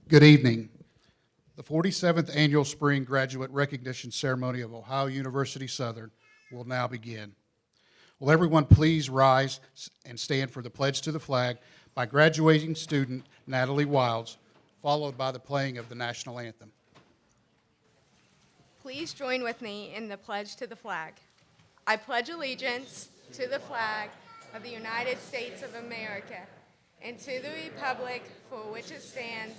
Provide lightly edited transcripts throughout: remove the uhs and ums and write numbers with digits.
Good evening. The 47th Annual Spring Graduate Recognition Ceremony of Ohio University Southern will now begin. Will everyone please rise and stand for the pledge to the flag by graduating student Natalie Wilds, followed by the playing of the national anthem. Please join with me in the pledge to the flag. I pledge allegiance to the flag of the United States of America and to the republic for which it stands,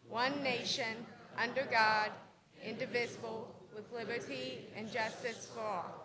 one nation, under God, indivisible, with liberty and justice for all.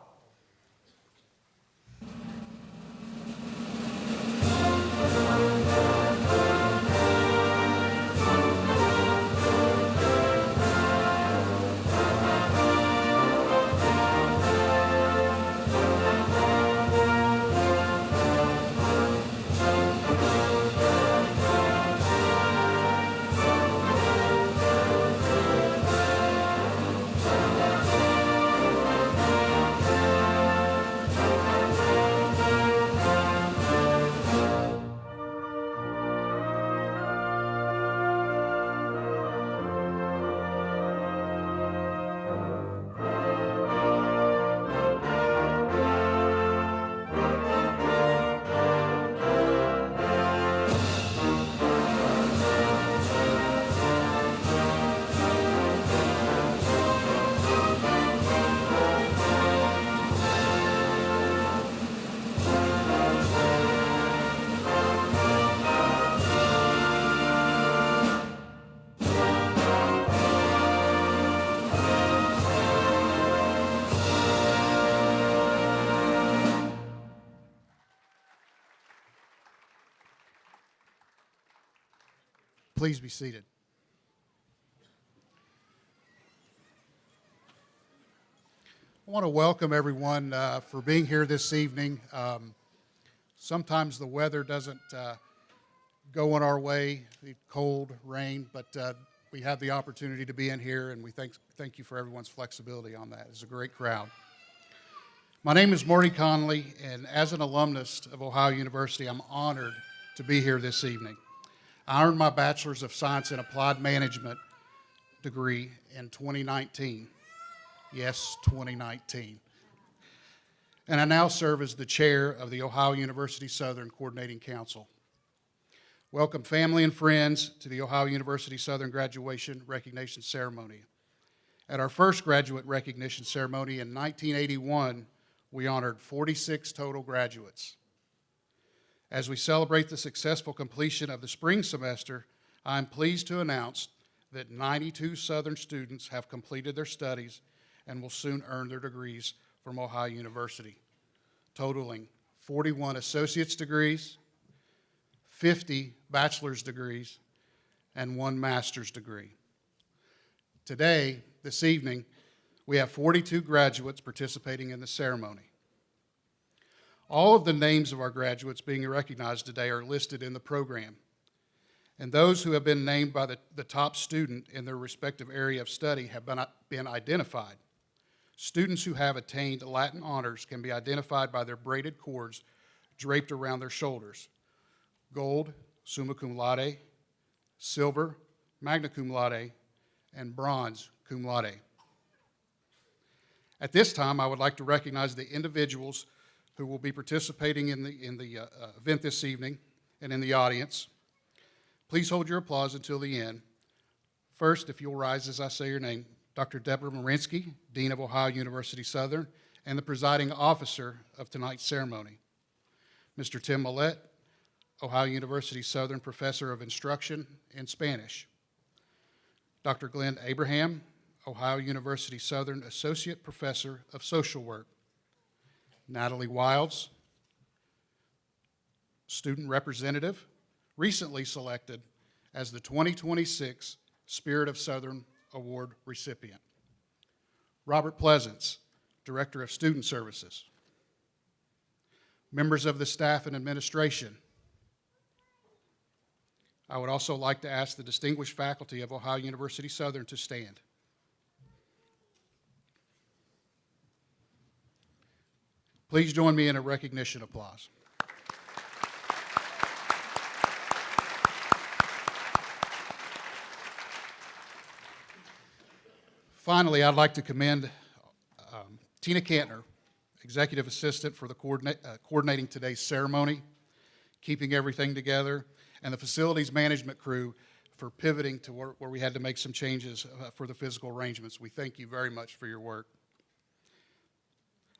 Please be seated. I want to welcome everyone for being here this evening. Sometimes the weather doesn't go in our way, cold, rain, but we have the opportunity to be in here, and we thank you for everyone's flexibility on that. It's a great crowd. My name is Marty Conley, and as an alumnus of Ohio University, I'm honored to be here this evening. I earned my Bachelor's of Science in Applied Management degree in 2019. Yes, 2019. And I now serve as the chair of the Ohio University Southern Coordinating Council. Welcome, family and friends, to the Ohio University Southern Graduation Recognition Ceremony. At our first graduate recognition ceremony in 1981, we honored 46 total graduates. As we celebrate the successful completion of the spring semester, I am pleased to announce that 92 Southern students have completed their studies and will soon earn their degrees from Ohio University, totaling 41 associate's degrees, 50 bachelor's degrees, and 1 master's degree. Today, this evening, we have 42 graduates participating in the ceremony. All of the names of our graduates being recognized today are listed in the program, and those who have been named by the top student in their respective area of study have been identified. Students who have attained Latin honors can be identified by their braided cords draped around their shoulders. Gold, summa cum laude; silver, magna cum laude; and bronze, cum laude. At this time, I would like to recognize the individuals who will be participating in the event this evening and in the audience. Please hold your applause until the end. First, if you'll rise as I say your name, Dr. Deborah Marinsky, Dean of Ohio University Southern, and the presiding officer of tonight's ceremony. Mr. Tim Millett, Ohio University Southern Professor of Instruction in Spanish. Dr. Glenn Abraham, Ohio University Southern Associate Professor of Social Work. Natalie Wilds, Student Representative, recently selected as the 2026 Spirit of Southern Award recipient. Robert Pleasance, Director of Student Services. Members of the staff and administration. I would also like to ask the distinguished faculty of Ohio University Southern to stand. Please join me in a recognition applause. Finally, I'd like to commend Tina Cantner, Executive Assistant for the coordinating today's ceremony, keeping everything together, and the facilities management crew for pivoting to where we had to make some changes for the physical arrangements. We thank you very much for your work.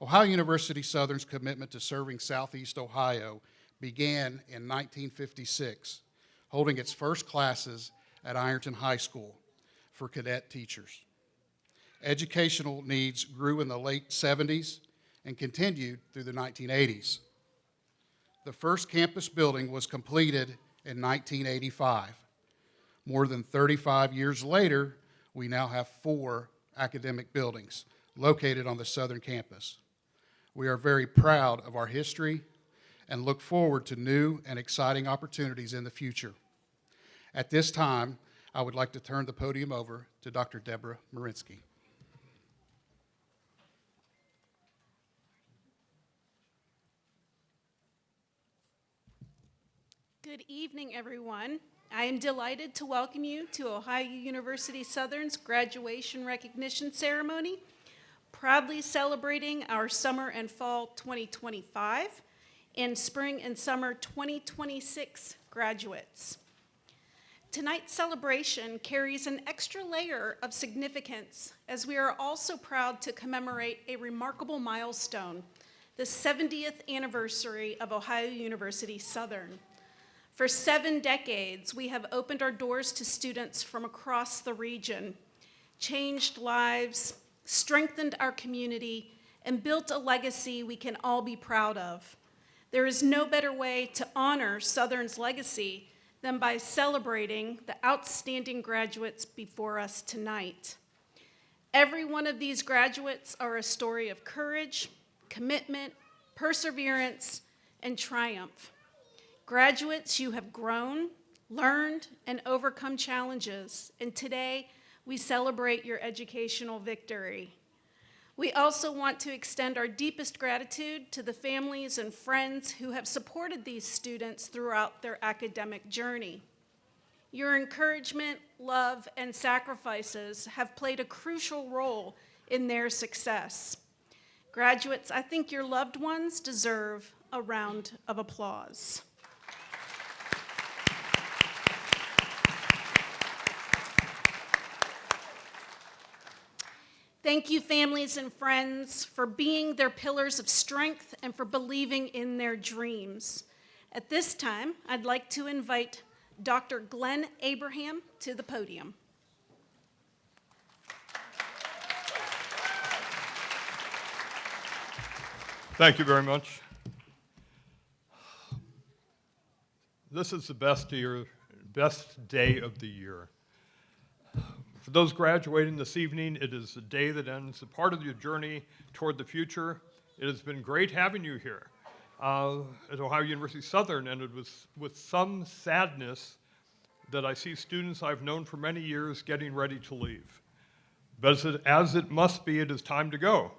Ohio University Southern's commitment to serving Southeast Ohio began in 1956, holding its first classes at Ironton High School for cadet teachers. Educational needs grew in the late 70s and continued through the 1980s. The first campus building was completed in 1985. More than 35 years later, we now have 4 academic buildings located on the southern campus. We are very proud of our history and look forward to new and exciting opportunities in the future. At this time, I would like to turn the podium over to Dr. Deborah Marinsky. Good evening, everyone. I am delighted to welcome you to Ohio University Southern's graduation recognition ceremony, proudly celebrating our summer and fall 2025 and spring and summer 2026 graduates. Tonight's celebration carries an extra layer of significance as we are also proud to commemorate a remarkable milestone, the 70th anniversary of Ohio University Southern. For 7 decades, we have opened our doors to students from across the region, changed lives, strengthened our community, and built a legacy we can all be proud of. There is no better way to honor Southern's legacy than by celebrating the outstanding graduates before us tonight. Every one of these graduates are a story of courage, commitment, perseverance, and triumph. Graduates, you have grown, learned, and overcome challenges, and today we celebrate your educational victory. We also want to extend our deepest gratitude to the families and friends who have supported these students throughout their academic journey. Your encouragement, love, and sacrifices have played a crucial role in their success. Graduates, I think your loved ones deserve a round of applause. Thank you, families and friends, for being their pillars of strength and for believing in their dreams. At this time, I'd like to invite Dr. Glenn Abraham to the podium. Thank you very much. This is the best day of the year. For those graduating this evening, it is a day that ends a part of your journey toward the future. It has been great having you here at Ohio University Southern, and it was with some sadness that I see students I've known for many years getting ready to leave. But as it must be, it is time to go.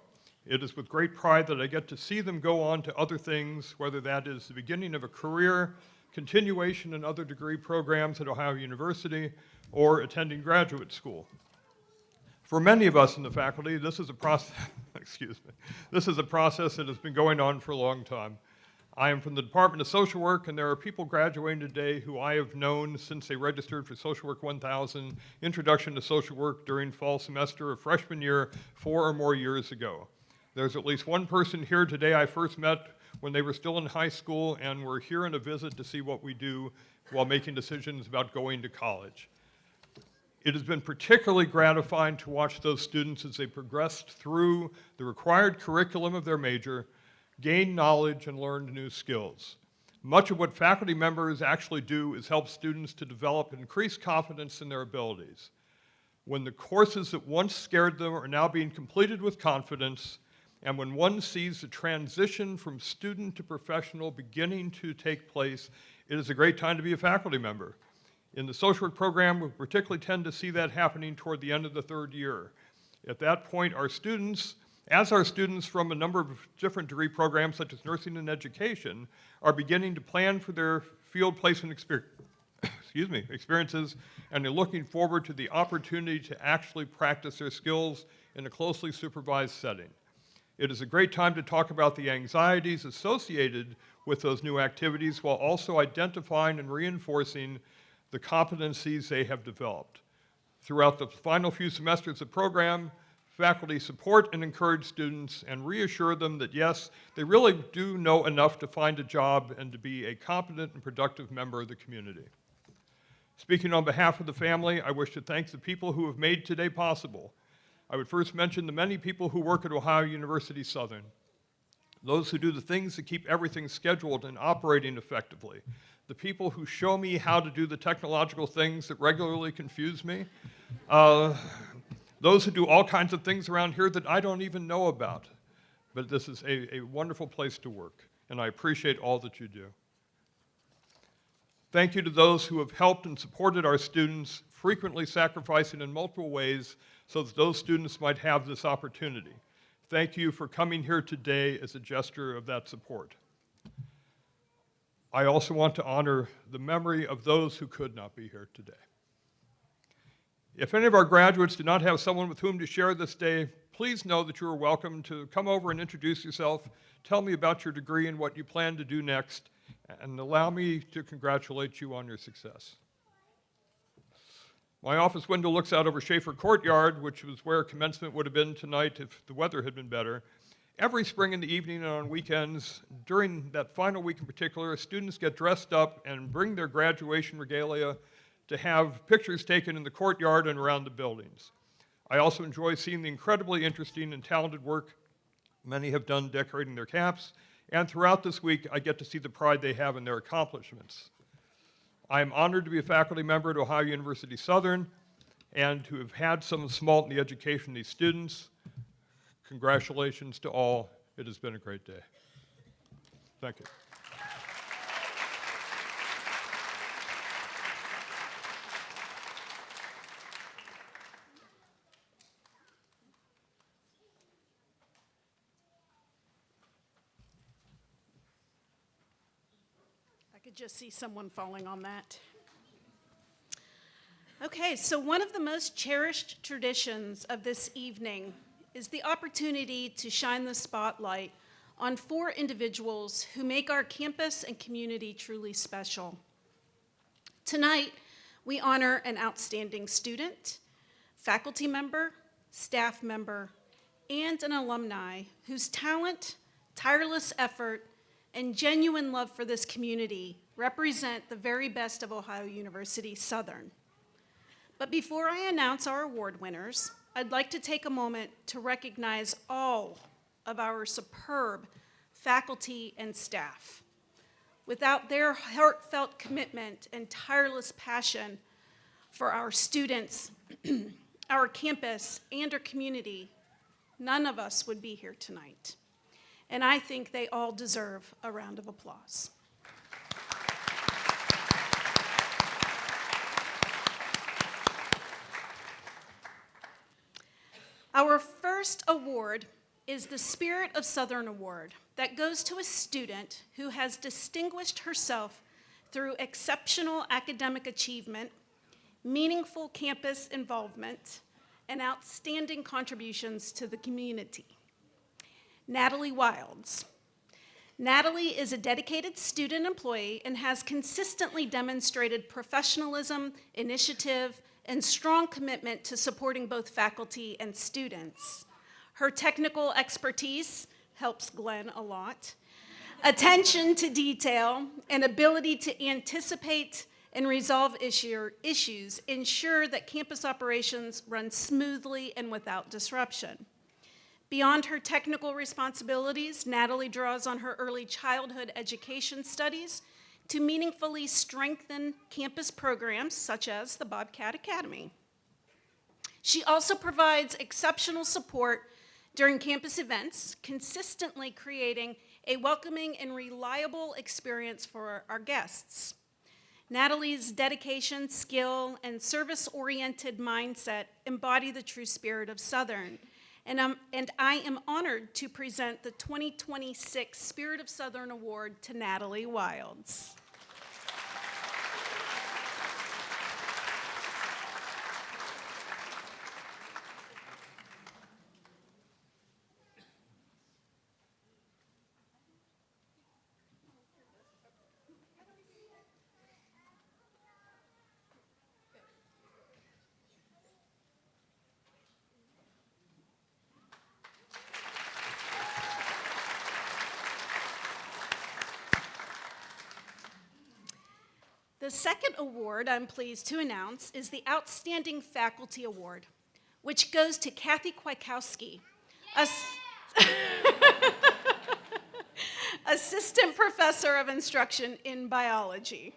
It is with great pride that I get to see them go on to other things, whether that is the beginning of a career, continuation in other degree programs at Ohio University, or attending graduate school. For many of us in the faculty, this is a process, this is a process that has been going on for a long time. I am from the Department of Social Work, and there are people graduating today who I have known since they registered for Social Work 1000, Introduction to Social Work during fall semester of freshman year 4 or more years ago. There's at least one person here today I first met when they were still in high school and were here on a visit to see what we do while making decisions about going to college. It has been particularly gratifying to watch those students as they progressed through the required curriculum of their major, gained knowledge, and learned new skills. Much of what faculty members actually do is help students to develop increased confidence in their abilities. When the courses that once scared them are now being completed with confidence, and when one sees the transition from student to professional beginning to take place, it is a great time to be a faculty member. In the social work program, we particularly tend to see that happening toward the end of the third year. At that point, our students, as our students from a number of different degree programs, such as nursing and education, are beginning to plan for their field placement experiences, and they're looking forward to the opportunity to actually practice their skills in a closely supervised setting. It is a great time to talk about the anxieties associated with those new activities while also identifying and reinforcing the competencies they have developed. Throughout the final few semesters of the program, faculty support and encourage students and reassure them that yes, they really do know enough to find a job and to be a competent and productive member of the community. Speaking on behalf of the family, I wish to thank the people who have made today possible. I would first mention the many people who work at Ohio University Southern, those who do the things that keep everything scheduled and operating effectively, the people who show me how to do the technological things that regularly confuse me, those who do all kinds of things around here that I don't even know about. But this is a wonderful place to work, and I appreciate all that you do. Thank you to those who have helped and supported our students, frequently sacrificing in multiple ways so that those students might have this opportunity. Thank you for coming here today as a gesture of that support. I also want to honor the memory of those who could not be here today. If any of our graduates do not have someone with whom to share this day, please know that you are welcome to come over and introduce yourself, tell me about your degree and what you plan to do next, and allow me to congratulate you on your success. My office window looks out over Schaefer Courtyard, which was where commencement would have been tonight if the weather had been better. Every spring in the evening and on weekends, during that final week in particular, students get dressed up and bring their graduation regalia to have pictures taken in the courtyard and around the buildings. I also enjoy seeing the incredibly interesting and talented work many have done decorating their caps, and throughout this week, I get to see the pride they have in their accomplishments. I am honored to be a faculty member at Ohio University Southern and to have had some small in the education of these students. Congratulations to all. It has been a great day. Thank you. I could just see someone falling on that. Okay, so one of the most cherished traditions of this evening is the opportunity to shine the spotlight on 4 individuals who make our campus and community truly special. Tonight, we honor an outstanding student, faculty member, staff member, and an alumni whose talent, tireless effort, and genuine love for this community represent the very best of Ohio University Southern. But before I announce our award winners, I'd like to take a moment to recognize all of our superb faculty and staff. Without their heartfelt commitment and tireless passion for our students, our campus, and our community, none of us would be here tonight. And I think they all deserve a round of applause. Our first award is the Spirit of Southern Award that goes to a student who has distinguished herself through exceptional academic achievement, meaningful campus involvement, and outstanding contributions to the community. Natalie Wilds. Natalie is a dedicated student employee and has consistently demonstrated professionalism, initiative, and strong commitment to supporting both faculty and students. Her technical expertise helps Glenn a lot. Attention to detail and ability to anticipate and resolve issues ensure that campus operations run smoothly and without disruption. Beyond her technical responsibilities, Natalie draws on her early childhood education studies to meaningfully strengthen campus programs such as the Bobcat Academy. She also provides exceptional support during campus events, consistently creating a welcoming and reliable experience for our guests. Natalie's dedication, skill, and service-oriented mindset embody the true spirit of Southern. And I am honored to present the 2026 Spirit of Southern Award to Natalie Wilds. The second award I'm pleased to announce is the Outstanding Faculty Award, which goes to Kathy Kwiatkowski, Assistant Professor of Instruction in Biology.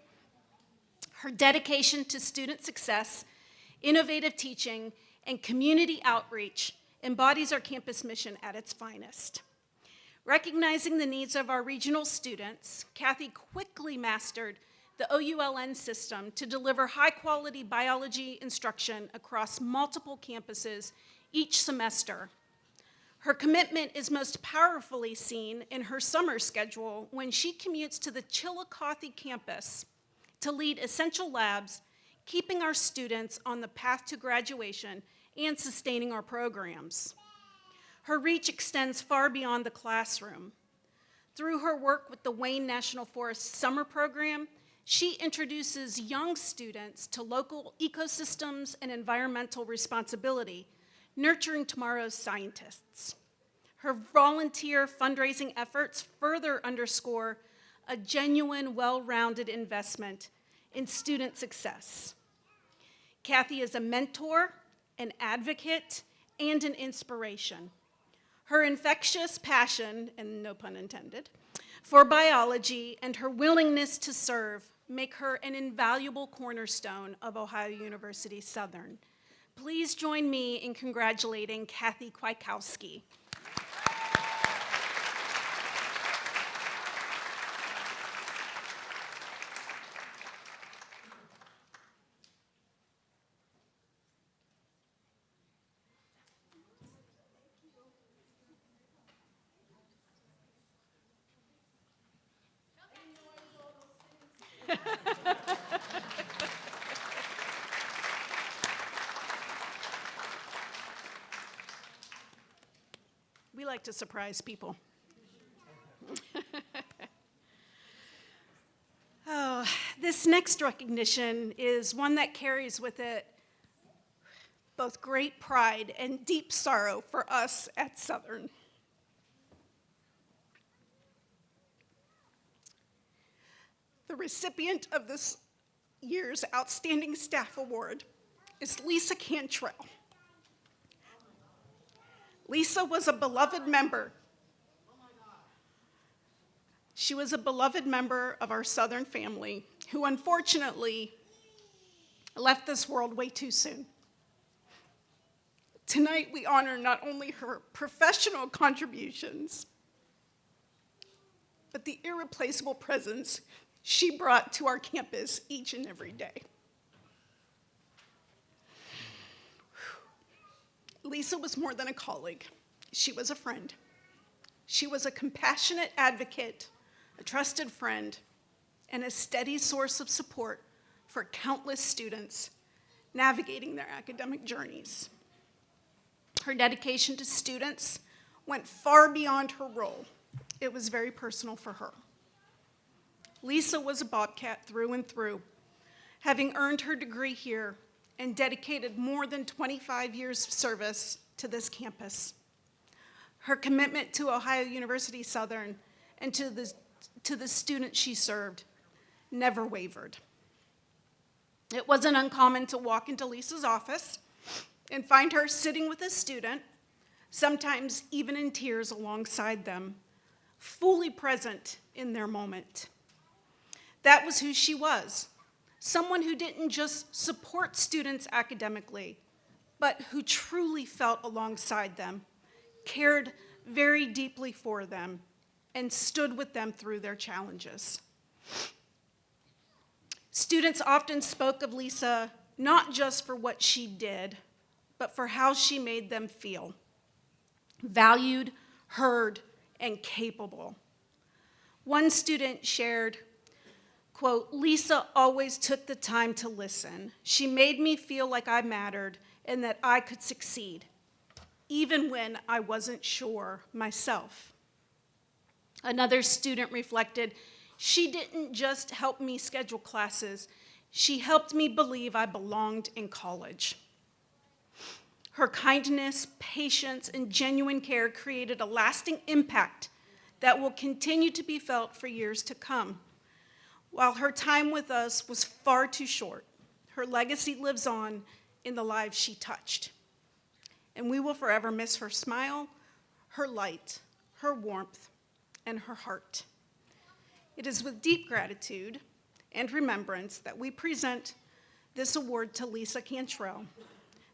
Her dedication to student success, innovative teaching, and community outreach embodies our campus mission at its finest. Recognizing the needs of our regional students, Kathy quickly mastered the OULN system to deliver high-quality biology instruction across multiple campuses each semester. Her commitment is most powerfully seen in her summer schedule when she commutes to the Chillicothe campus to lead essential labs, keeping our students on the path to graduation and sustaining our programs. Her reach extends far beyond the classroom. Through her work with the Wayne National Forest Summer Program, she introduces young students to local ecosystems and environmental responsibility, nurturing tomorrow's scientists. Her volunteer fundraising efforts further underscore a genuine, well-rounded investment in student success. Kathy is a mentor, an advocate, and an inspiration. Her infectious passion, and no pun intended, for biology and her willingness to serve make her an invaluable cornerstone of Ohio University Southern. Please join me in congratulating Kathy Kwiatkowski. like to surprise people. Oh, this next recognition is one that carries with it both great pride and deep sorrow for us at Southern. The recipient of this year's Outstanding Staff Award is Lisa Cantrell. Lisa was a beloved member. She was a beloved member of our Southern family who unfortunately left this world way too soon. Tonight, we honor not only her professional contributions, but the irreplaceable presence she brought to our campus each and every day. Lisa was more than a colleague. She was a friend. She was a compassionate advocate, a trusted friend, and a steady source of support for countless students navigating their academic journeys. Her dedication to students went far beyond her role. It was very personal for her. Lisa was a Bobcat through and through, having earned her degree here and dedicated more than 25 years of service to this campus. Her commitment to Ohio University Southern and to the students she served never wavered. It wasn't uncommon to walk into Lisa's office and find her sitting with a student, sometimes even in tears alongside them, fully present in their moment. That was who she was, someone who didn't just support students academically, but who truly felt alongside them, cared very deeply for them, and stood with them through their challenges. Students often spoke of Lisa not just for what she did, but for how she made them feel, valued, heard, and capable. One student shared, quote, "Lisa always took the time to listen. She made me feel like I mattered and that I could succeed, even when I wasn't sure myself." Another student reflected, "She didn't just help me schedule classes, she helped me believe I belonged in college." Her kindness, patience, and genuine care created a lasting impact that will continue to be felt for years to come. While her time with us was far too short, her legacy lives on in the lives she touched. And we will forever miss her smile, her light, her warmth, and her heart. It is with deep gratitude and remembrance that we present this award to Lisa Cantrell,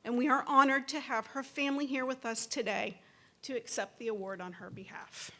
and we are honored to have her family here with us today to accept the award on her behalf.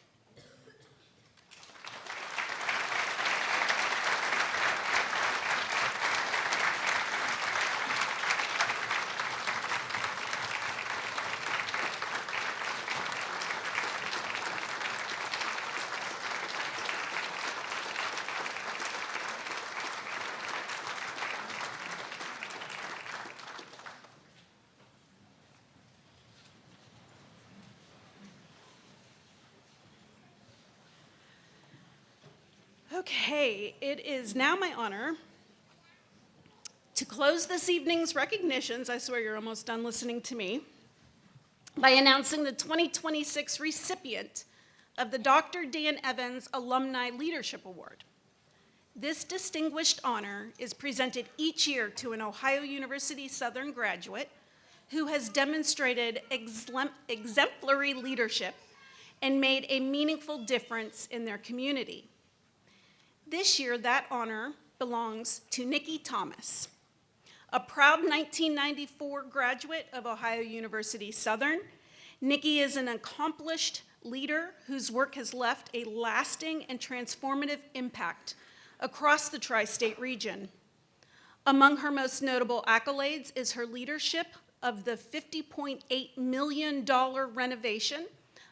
Okay, it is now my honor to close this evening's recognitions, I swear you're almost done listening to me, by announcing the 2026 recipient of the Dr. Dan Evans Alumni Leadership Award. This distinguished honor is presented each year to an Ohio University Southern graduate who has demonstrated exemplary leadership and made a meaningful difference in their community. This year, that honor belongs to Nikki Thomas, a proud 1994 graduate of Ohio University Southern. Nikki is an accomplished leader whose work has left a lasting and transformative impact across the tri-state region. Among her most notable accolades is her leadership of the $50.8 million renovation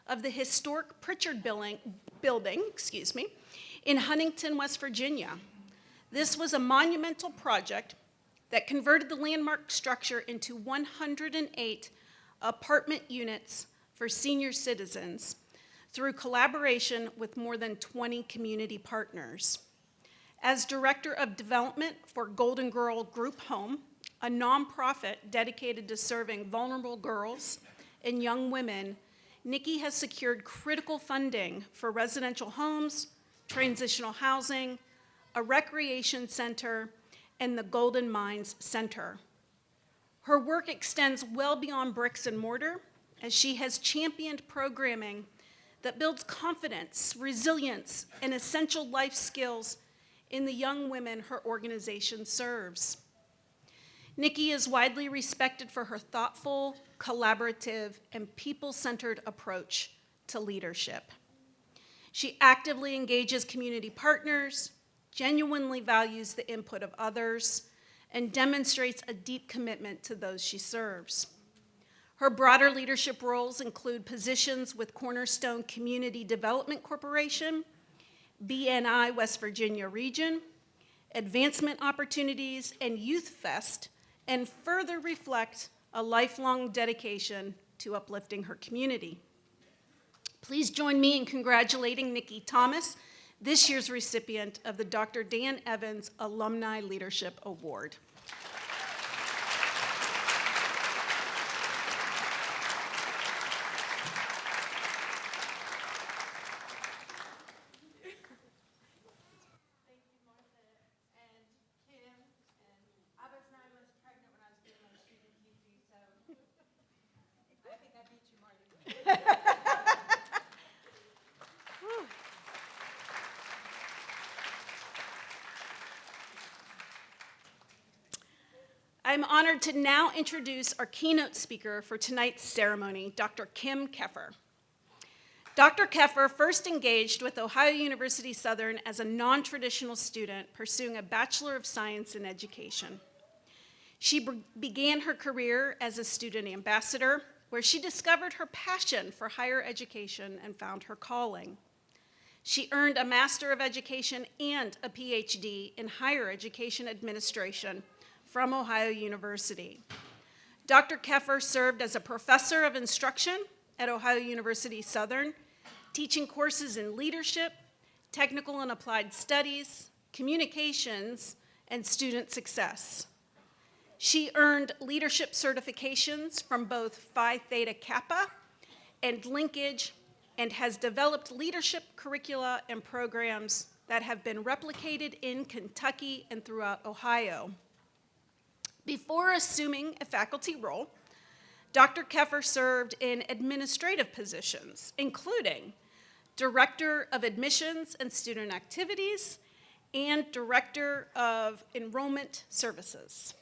of the historic Pritchard building, in Huntington, West Virginia. This was a monumental project that converted the landmark structure into 108 apartment units for senior citizens through collaboration with more than 20 community partners. As Director of Development for Golden Girl Group Home, a nonprofit dedicated to serving vulnerable girls and young women, Nikki has secured critical funding for residential homes, transitional housing, a recreation center, and the Golden Mines Center. Her work extends well beyond bricks and mortar, as she has championed programming that builds confidence, resilience, and essential life skills in the young women her organization serves. Nikki is widely respected for her thoughtful, collaborative, and people-centered approach to leadership. She actively engages community partners, genuinely values the input of others, and demonstrates a deep commitment to those she serves. Her broader leadership roles include positions with Cornerstone Community Development Corporation, BNI West Virginia Region, advancement opportunities, and Youth Fest, and further reflect a lifelong dedication to uplifting her community. Please join me in congratulating Nikki Thomas, this year's recipient of the Dr. Dan Evans Alumni Leadership Award. I'm honored to now introduce our keynote speaker for tonight's ceremony, Dr. Kim Keffer. Dr. Keffer first engaged with Ohio University Southern as a non-traditional student pursuing a Bachelor of Science in Education. She began her career as a student ambassador, where she discovered her passion for higher education and found her calling. She earned a Master of Education and a PhD in Higher Education Administration from Ohio University. Dr. Keffer served as a professor of instruction at Ohio University Southern, teaching courses in leadership, technical and applied studies, communications, and student success. She earned leadership certifications from both Phi Theta Kappa and Linkage, and has developed leadership curricula and programs that have been replicated in Kentucky and throughout Ohio. Before assuming a faculty role, Dr. Keffer served in administrative positions, including Director of Admissions and Student Activities and Director of Enrollment Services.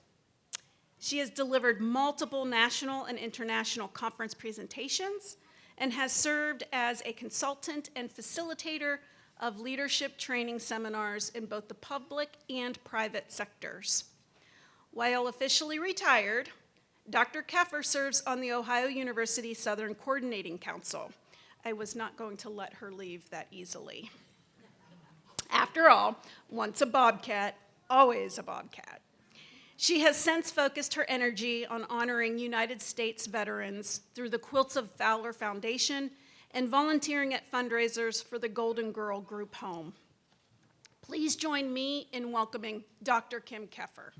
She has delivered multiple national and international conference presentations and has served as a consultant and facilitator of leadership training seminars in both the public and private sectors. While officially retired, Dr. Keffer serves on the Ohio University Southern Coordinating Council. I was not going to let her leave that easily. After all, once a Bobcat, always a Bobcat. She has since focused her energy on honoring United States veterans through the Quilts of Valor Foundation and volunteering at fundraisers for the Golden Girl Group Home. Please join me in welcoming Dr. Kim Keffer.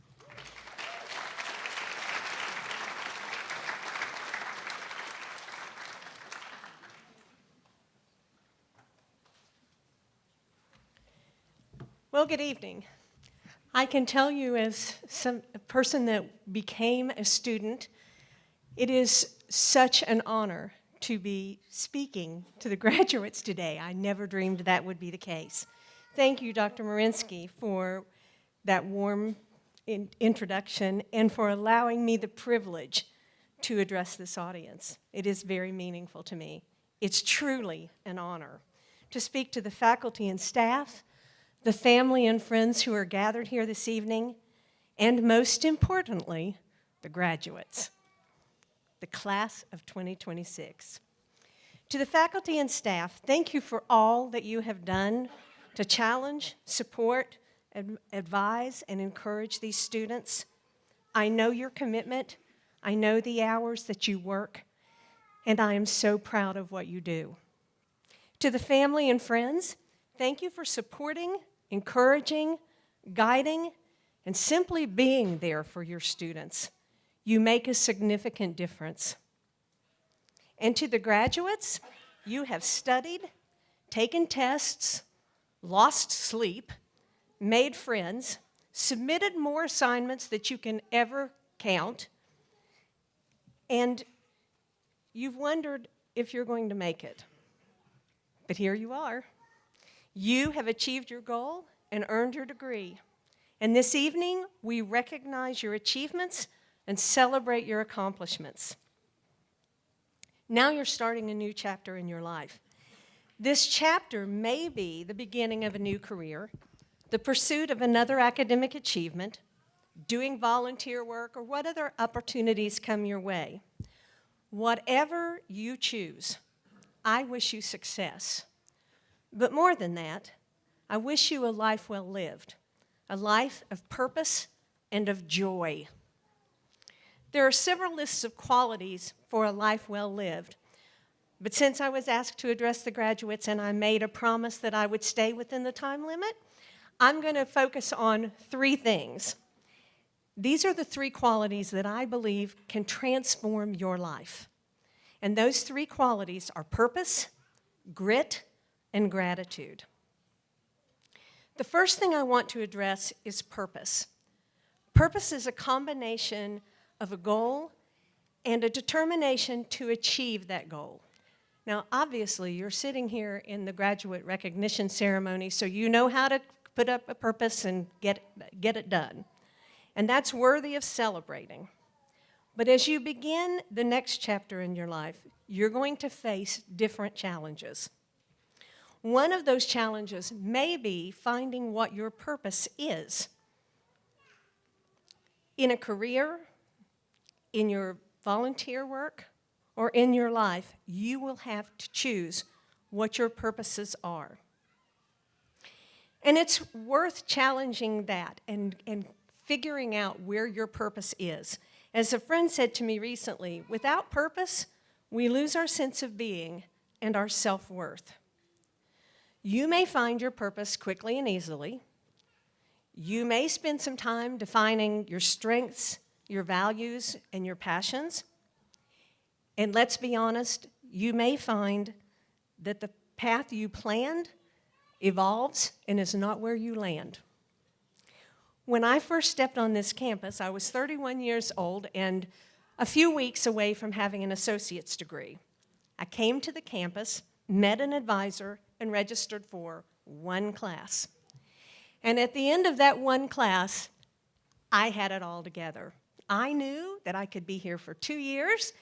Well, good evening. I can tell you as a person that became a student, it is such an honor to be speaking to the graduates today. I never dreamed that would be the case. Thank you, Dr. Marinsky, for that warm introduction and for allowing me the privilege to address this audience. It is very meaningful to me. It's truly an honor to speak to the faculty and staff, the family and friends who are gathered here this evening, and most importantly, the graduates, the class of 2026. To the faculty and staff, thank you for all that you have done to challenge, support, advise, and encourage these students. I know your commitment, I know the hours that you work, and I am so proud of what you do. To the family and friends, thank you for supporting, encouraging, guiding, and simply being there for your students. You make a significant difference. And to the graduates, you have studied, taken tests, lost sleep, made friends, submitted more assignments that you can ever count, and you've wondered if you're going to make it. But here you are. You have achieved your goal and earned your degree. And this evening, we recognize your achievements and celebrate your accomplishments. Now you're starting a new chapter in your life. This chapter may be the beginning of a new career, the pursuit of another academic achievement, doing volunteer work, or what other opportunities come your way. Whatever you choose, I wish you success. But more than that, I wish you a life well lived, a life of purpose and of joy. There are several lists of qualities for a life well lived. But since I was asked to address the graduates and I made a promise that I would stay within the time limit, I'm going to focus on 3 things. These are the 3 qualities that I believe can transform your life. And those 3 qualities are purpose, grit, and gratitude. The first thing I want to address is purpose. Purpose is a combination of a goal and a determination to achieve that goal. Now, obviously, you're sitting here in the graduate recognition ceremony, so you know how to put up a purpose and get it done. And that's worthy of celebrating. But as you begin the next chapter in your life, you're going to face different challenges. One of those challenges may be finding what your purpose is. In a career, in your volunteer work, or in your life, you will have to choose what your purposes are. And it's worth challenging that and figuring out where your purpose is. As a friend said to me recently, without purpose, we lose our sense of being and our self-worth. You may find your purpose quickly and easily. You may spend some time defining your strengths, your values, and your passions. And let's be honest, you may find that the path you planned evolves and is not where you land. When I first stepped on this campus, I was 31 years old and a few weeks away from having an associate's degree. I came to the campus, met an advisor, and registered for one class. And at the end of that one class, I had it all together. I knew that I could be here for 2 years,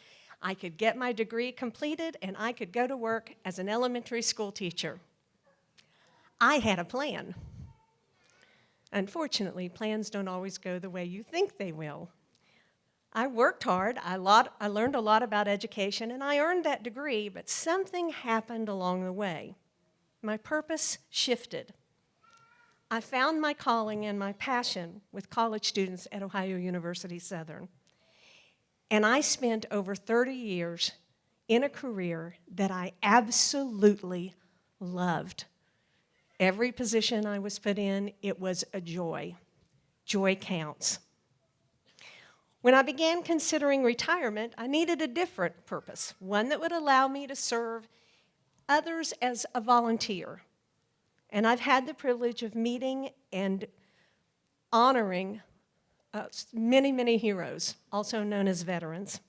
I could get my degree completed, and I could go to work as an elementary school teacher. I had a plan. Unfortunately, plans don't always go the way you think they will. I worked hard, I learned a lot about education, and I earned that degree, but something happened along the way. My purpose shifted. I found my calling and my passion with college students at Ohio University Southern. And I spent over 30 years in a career that I absolutely loved. Every position I was put in, it was a joy. Joy counts. When I began considering retirement, I needed a different purpose, one that would allow me to serve others as a volunteer. And I've had the privilege of meeting and honoring many, many heroes, also known as veterans.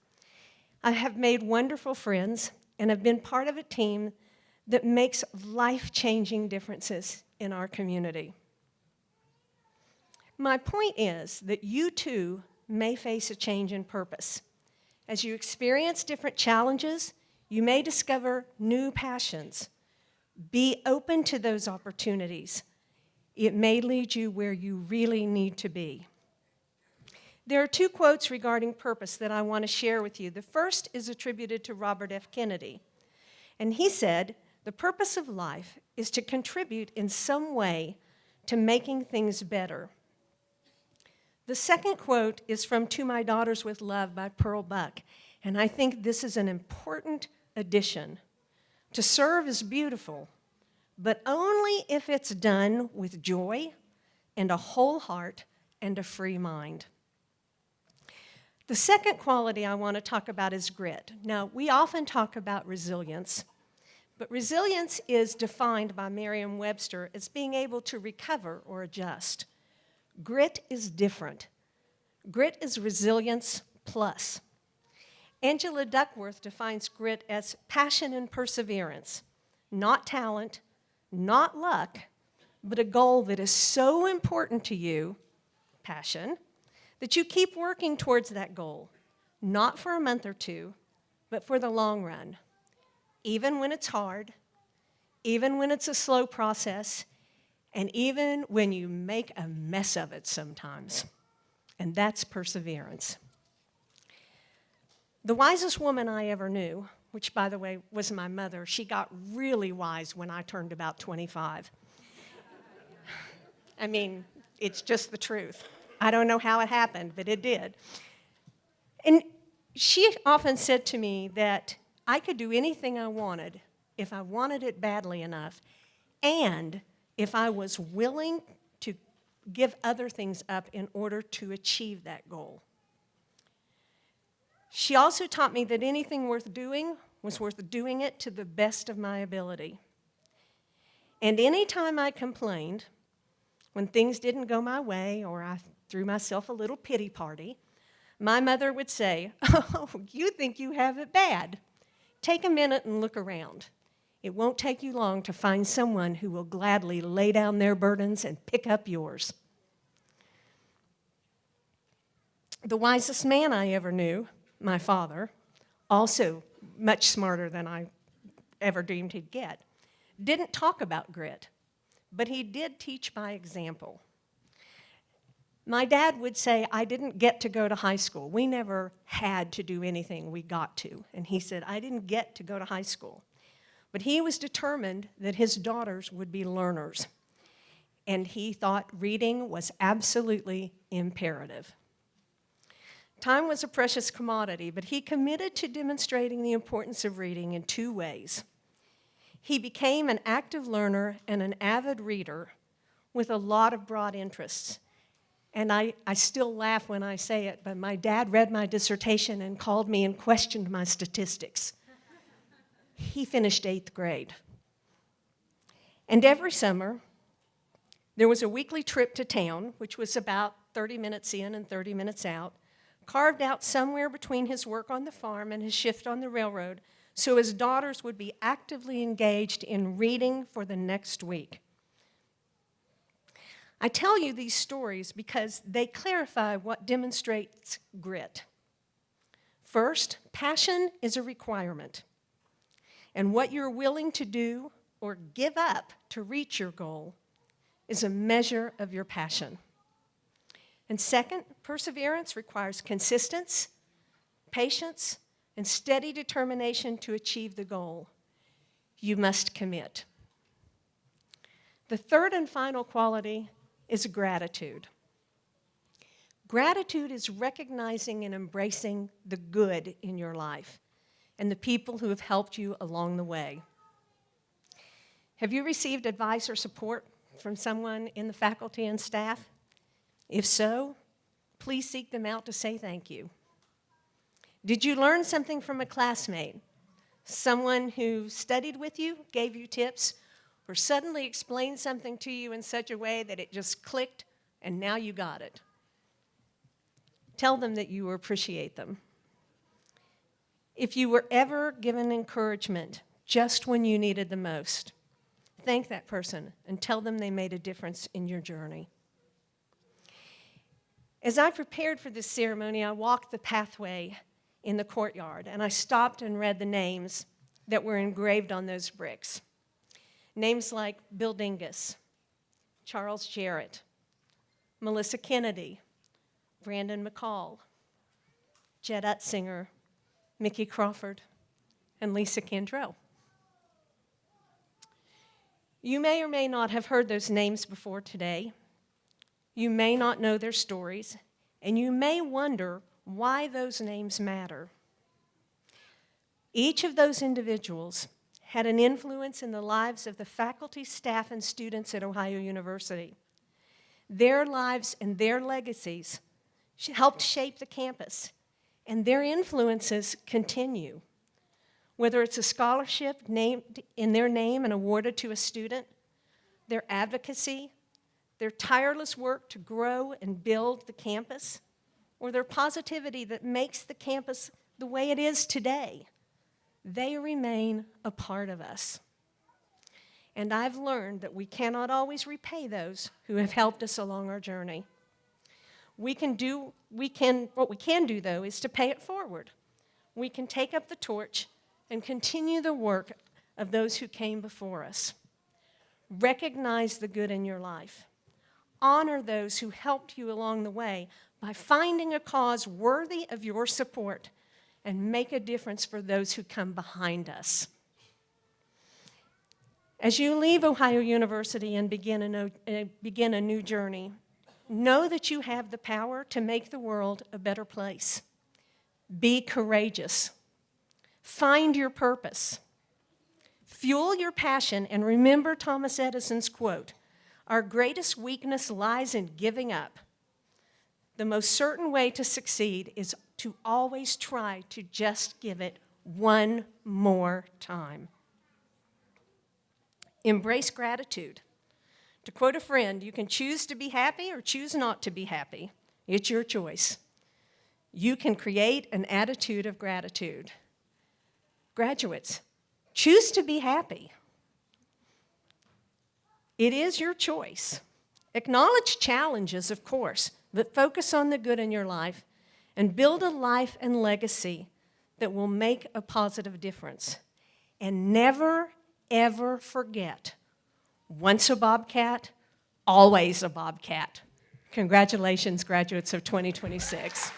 I have made wonderful friends and have been part of a team that makes life-changing differences in our community. My point is that you too may face a change in purpose. As you experience different challenges, you may discover new passions. Be open to those opportunities. It may lead you where you really need to be. There are 2 quotes regarding purpose that I want to share with you. The first is attributed to Robert F. Kennedy. And he said, "The purpose of life is to contribute in some way to making things better." The second quote is from To My Daughters with Love by Pearl Buck. And I think this is an important addition. To serve is beautiful, but only if it's done with joy and a whole heart and a free mind. The second quality I want to talk about is grit. Now, we often talk about resilience, but resilience is defined by Merriam-Webster as being able to recover or adjust. Grit is different. Grit is resilience plus. Angela Duckworth defines grit as passion and perseverance, not talent, not luck, but a goal that is so important to you, passion, that you keep working towards that goal, not for a month or two, but for the long run, even when it's hard, even when it's a slow process, and even when you make a mess of it sometimes. And that's perseverance. The wisest woman I ever knew, which, by the way, was my mother, she got really wise when I turned about 25. I mean, it's just the truth. I don't know how it happened, but it did. And she often said to me that I could do anything I wanted if I wanted it badly enough, and if I was willing to give other things up in order to achieve that goal. She also taught me that anything worth doing was worth doing it to the best of my ability. And any time I complained, when things didn't go my way or I threw myself a little pity party, my mother would say, "Oh, you think you have it bad. Take a minute and look around. It won't take you long to find someone who will gladly lay down their burdens and pick up yours." The wisest man I ever knew, my father, also much smarter than I ever dreamed he'd get, didn't talk about grit, but he did teach by example. My dad would say, I didn't get to go to high school. We never had to do anything, we got to. And he said, I didn't get to go to high school. But he was determined that his daughters would be learners. And he thought reading was absolutely imperative. Time was a precious commodity, but he committed to demonstrating the importance of reading in two ways. He became an active learner and an avid reader with a lot of broad interests. And I still laugh when I say it, but my dad read my dissertation and called me and questioned my statistics. He finished 8th grade. And every summer, there was a weekly trip to town, which was about 30 minutes in and 30 minutes out, carved out somewhere between his work on the farm and his shift on the railroad, so his daughters would be actively engaged in reading for the next week. I tell you these stories because they clarify what demonstrates grit. First, passion is a requirement, and what you're willing to do or give up to reach your goal is a measure of your passion. And second, perseverance requires consistency, patience, and steady determination to achieve the goal. You must commit. The third and final quality is gratitude. Gratitude is recognizing and embracing the good in your life and the people who have helped you along the way. Have you received advice or support from someone in the faculty and staff? If so, please seek them out to say thank you. Did you learn something from a classmate? Someone who studied with you, gave you tips, or suddenly explained something to you in such a way that it just clicked and now you got it? Tell them that you appreciate them. If you were ever given encouragement just when you needed the most, thank that person and tell them they made a difference in your journey. As I prepared for this ceremony, I walked the pathway in the courtyard, and I stopped and read the names that were engraved on those bricks. Names like Bill Dingus, Charles Jarrett, Melissa Kennedy, Brandon McCall, Jed Utzinger, Mickey Crawford, and Lisa Kendrell. You may or may not have heard those names before today. You may not know their stories, and you may wonder why those names matter. Each of those individuals had an influence in the lives of the faculty, staff, and students at Ohio University. Their lives and their legacies helped shape the campus, and their influences continue. Whether it's a scholarship named in their name and awarded to a student, their advocacy, their tireless work to grow and build the campus, or their positivity that makes the campus the way it is today, they remain a part of us. And I've learned that we cannot always repay those who have helped us along our journey. What we can do, though, is to pay it forward. We can take up the torch and continue the work of those who came before us. Recognize the good in your life. Honor those who helped you along the way by finding a cause worthy of your support, and make a difference for those who come behind us. As you leave Ohio University and begin a new journey, know that you have the power to make the world a better place. Be courageous. Find your purpose. Fuel your passion, and remember Thomas Edison's quote, "Our greatest weakness lies in giving up. The most certain way to succeed is to always try to just give it one more time." Embrace gratitude. To quote a friend, you can choose to be happy or choose not to be happy. It's your choice. You can create an attitude of gratitude. Graduates, choose to be happy. It is your choice. Acknowledge challenges, of course, but focus on the good in your life and build a life and legacy that will make a positive difference. And never, ever forget, once a Bobcat, always a Bobcat. Congratulations, graduates of 2026.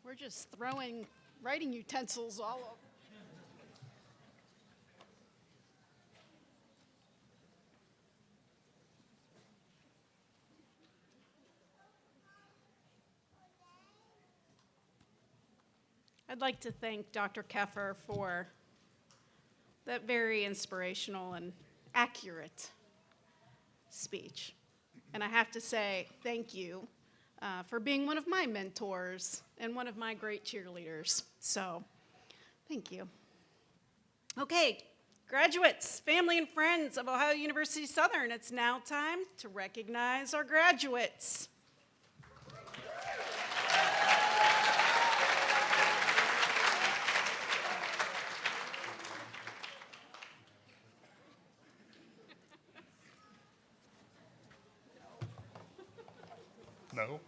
We're just throwing writing utensils all over. I'd like to thank Dr. Keffer for that very inspirational and accurate speech. And I have to say thank you for being one of my mentors and one of my great cheerleaders. So, thank you. Okay, graduates, family, and friends of Ohio University Southern, it's now time to recognize our graduates. No.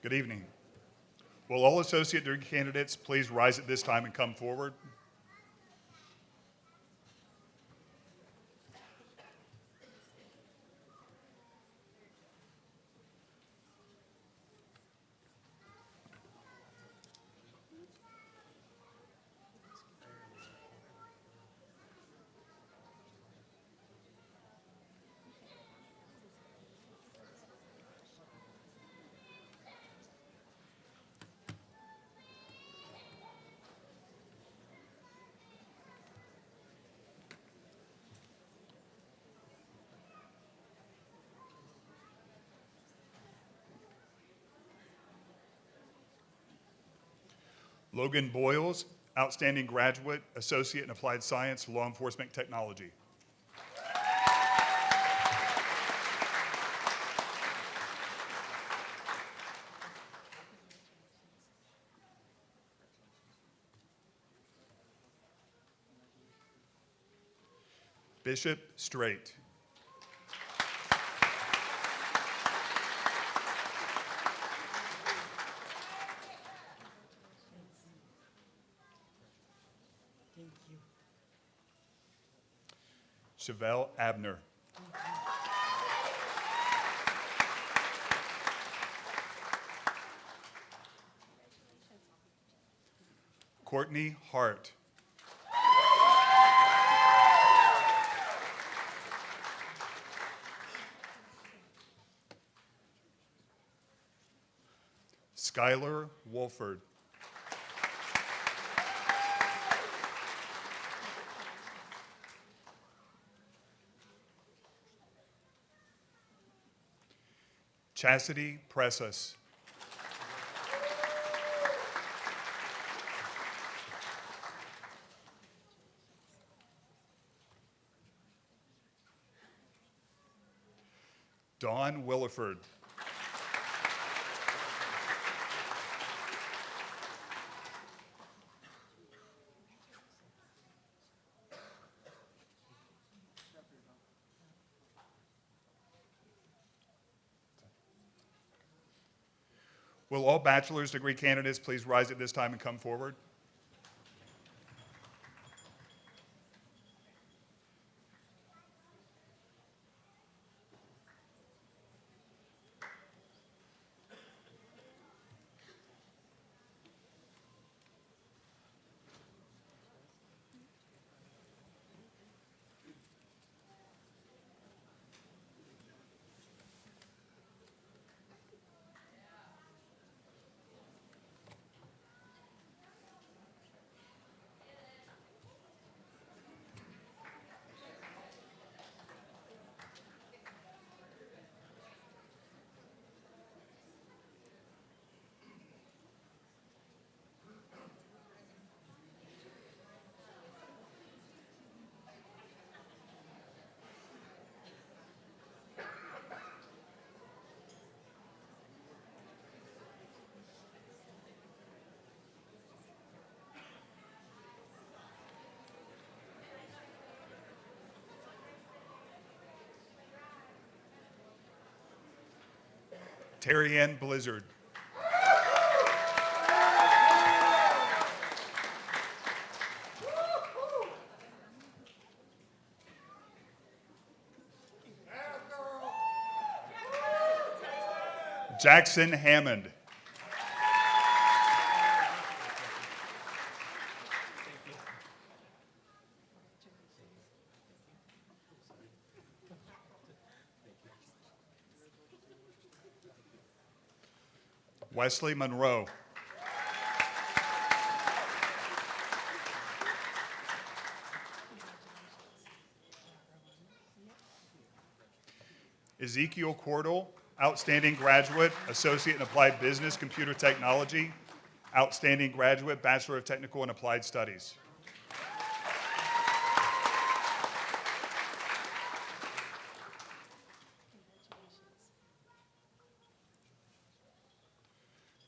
Good evening. Will all associate degree candidates please rise at this time and come forward? Logan Boyles, outstanding graduate, associate in applied science, law enforcement technology. Bishop Straight. Chevelle Abner. Courtney Hart. Skylar Wolford. Chastity Precious. Dawn Williford. Will all bachelor's degree candidates please rise at this time and come forward? Terry Ann Blizzard. Jackson Hammond. Wesley Monroe. Ezekiel Cordell, outstanding graduate, Associate in Applied Business, Computer Technology, outstanding graduate, Bachelor of Technical and Applied Studies.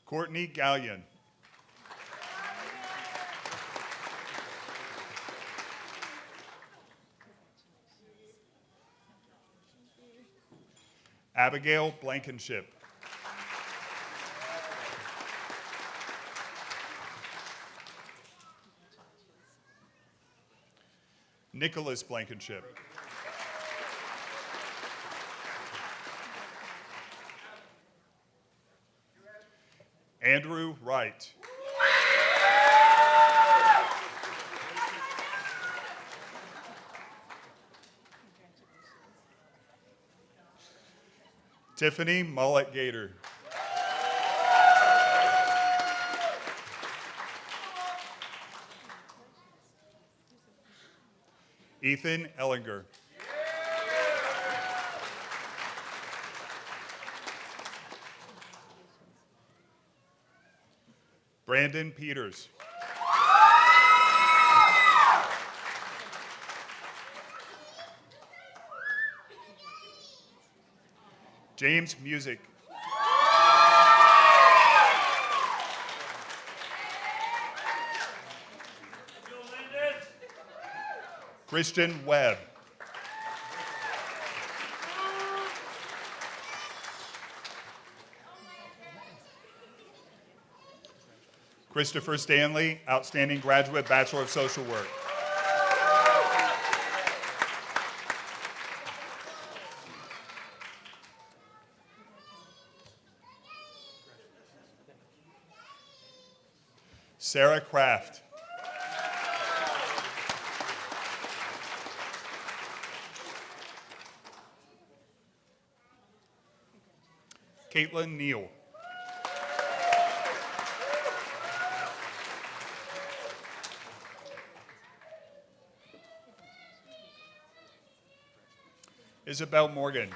Courtney Gallion. Abigail Blankenship. Nicholas Blankenship. Andrew Wright. Tiffany Mullet Gator. Ethan Ellinger. Brandon Peters. James Music. Christian Webb. Christopher Stanley, outstanding graduate, Bachelor of Social Work. Sarah Kraft. Caitlin Neal. Isabel Morgan.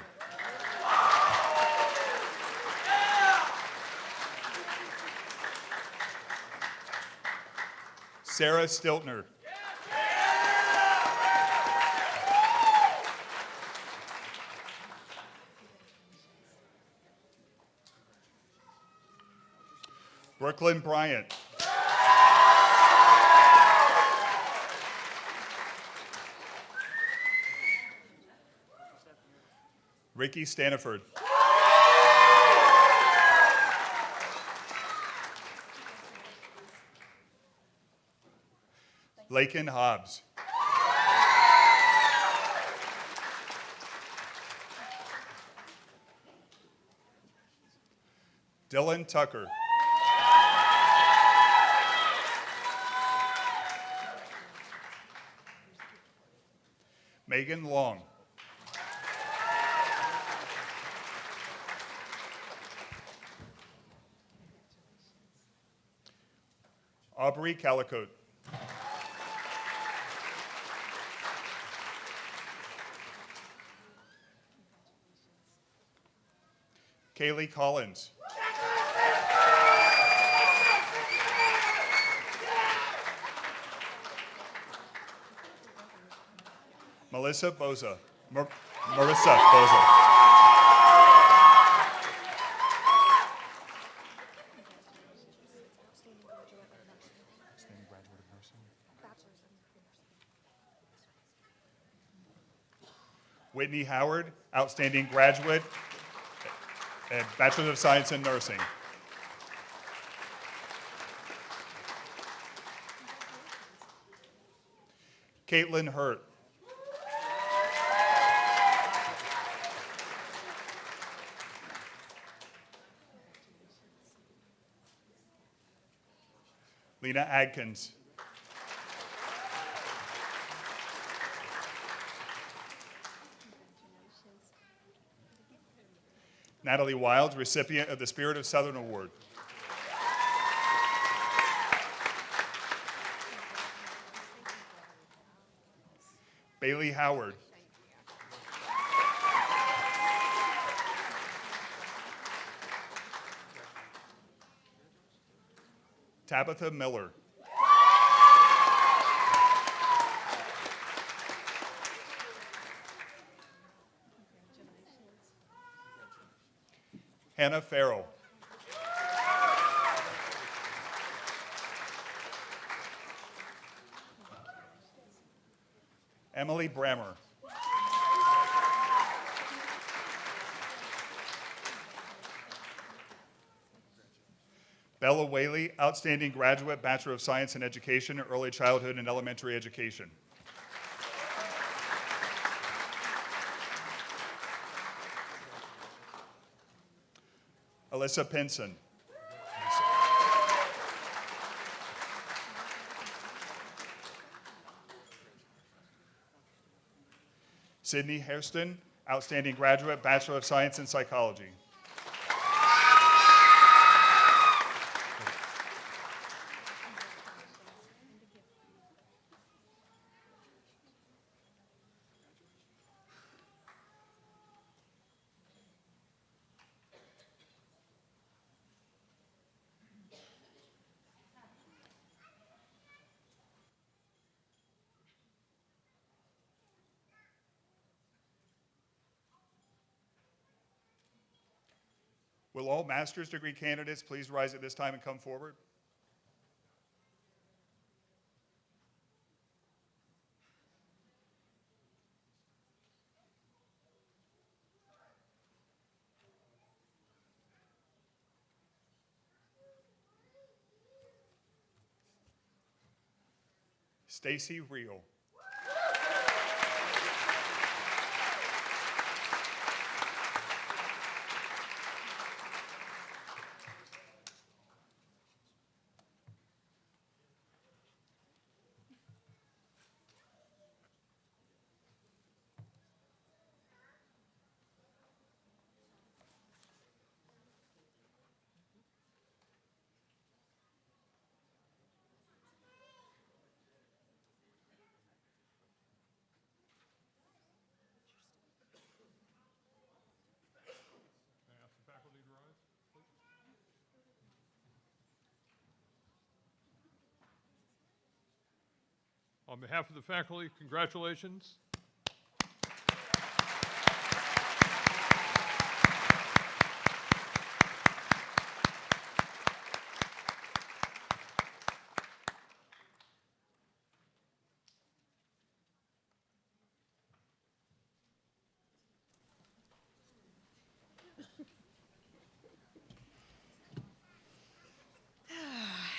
Sarah Stiltner. Brooklyn Bryant. Ricky Staniford. Lakin Hobbs. Dylan Tucker. Megan Long. Aubrey Calicote. Kaylee Collins. Melissa Boza. Marissa Boza. Whitney Howard, outstanding graduate and Bachelor of Science in Nursing. Caitlin Hurt. Lena Adkins. Natalie Wild, recipient of the Spirit of Southern Award. Bailey Howard. Tabitha Miller. Hannah Farrell. Emily Brammer. Bella Whaley, outstanding graduate, Bachelor of Science in Education, Early Childhood and Elementary Education. Alyssa Pinson. Sydney Hairston, outstanding graduate, Bachelor of Science in Psychology. Will all master's degree candidates please rise at this time and come forward? Stacy Reel. On behalf of the faculty, congratulations.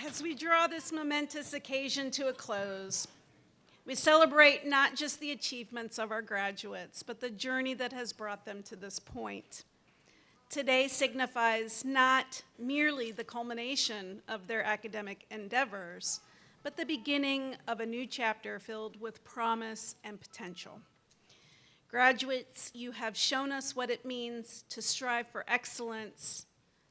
As we draw this momentous occasion to a close, we celebrate not just the achievements of our graduates, but the journey that has brought them to this point. Today signifies not merely the culmination of their academic endeavors, but the beginning of a new chapter filled with promise and potential. Graduates, you have shown us what it means to strive for excellence,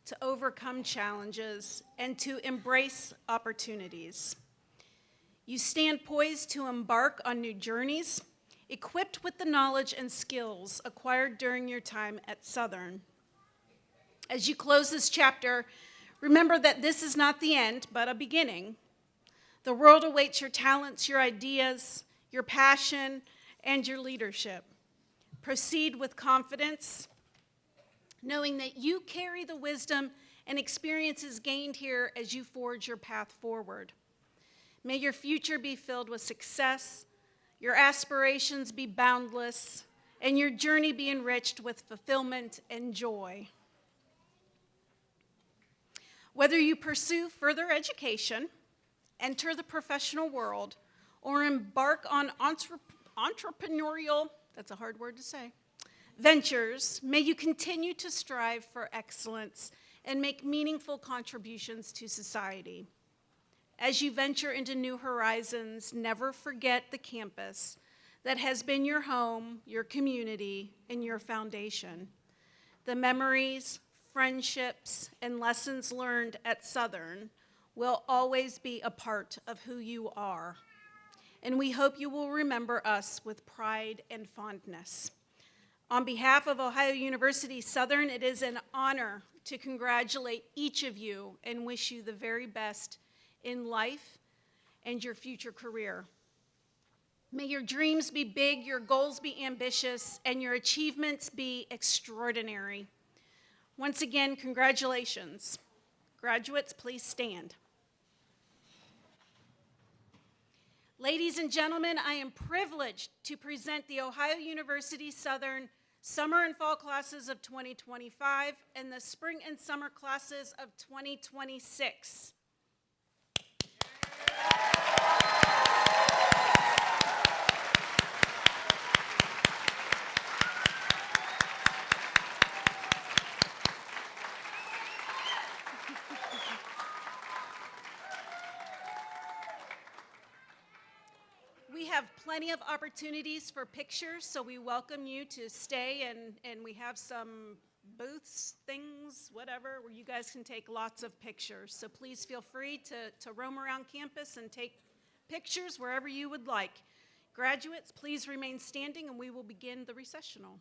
to overcome challenges, and to embrace opportunities. You stand poised to embark on new journeys, equipped with the knowledge and skills acquired during your time at Southern. As you close this chapter, remember that this is not the end, but a beginning. The world awaits your talents, your ideas, your passion, and your leadership. Proceed with confidence, knowing that you carry the wisdom and experiences gained here as you forge your path forward. May your future be filled with success, your aspirations be boundless, and your journey be enriched with fulfillment and joy. Whether you pursue further education, enter the professional world, or embark on entrepreneurial, that's a hard word to say, ventures, may you continue to strive for excellence and make meaningful contributions to society. As you venture into new horizons, never forget the campus that has been your home, your community, and your foundation. The memories, friendships, and lessons learned at Southern will always be a part of who you are. And we hope you will remember us with pride and fondness. On behalf of Ohio University Southern, it is an honor to congratulate each of you and wish you the very best in life and your future career. May your dreams be big, your goals be ambitious, and your achievements be extraordinary. Once again, congratulations. Graduates, please stand. Ladies and gentlemen, I am privileged to present the Ohio University Southern summer and fall classes of 2025 and the spring and summer classes of 2026. We have plenty of opportunities for pictures, so we welcome you to stay, and we have some booths, things, whatever, where you guys can take lots of pictures. So please feel free to roam around campus and take pictures wherever you would like. Graduates, please remain standing, and we will begin the recessional.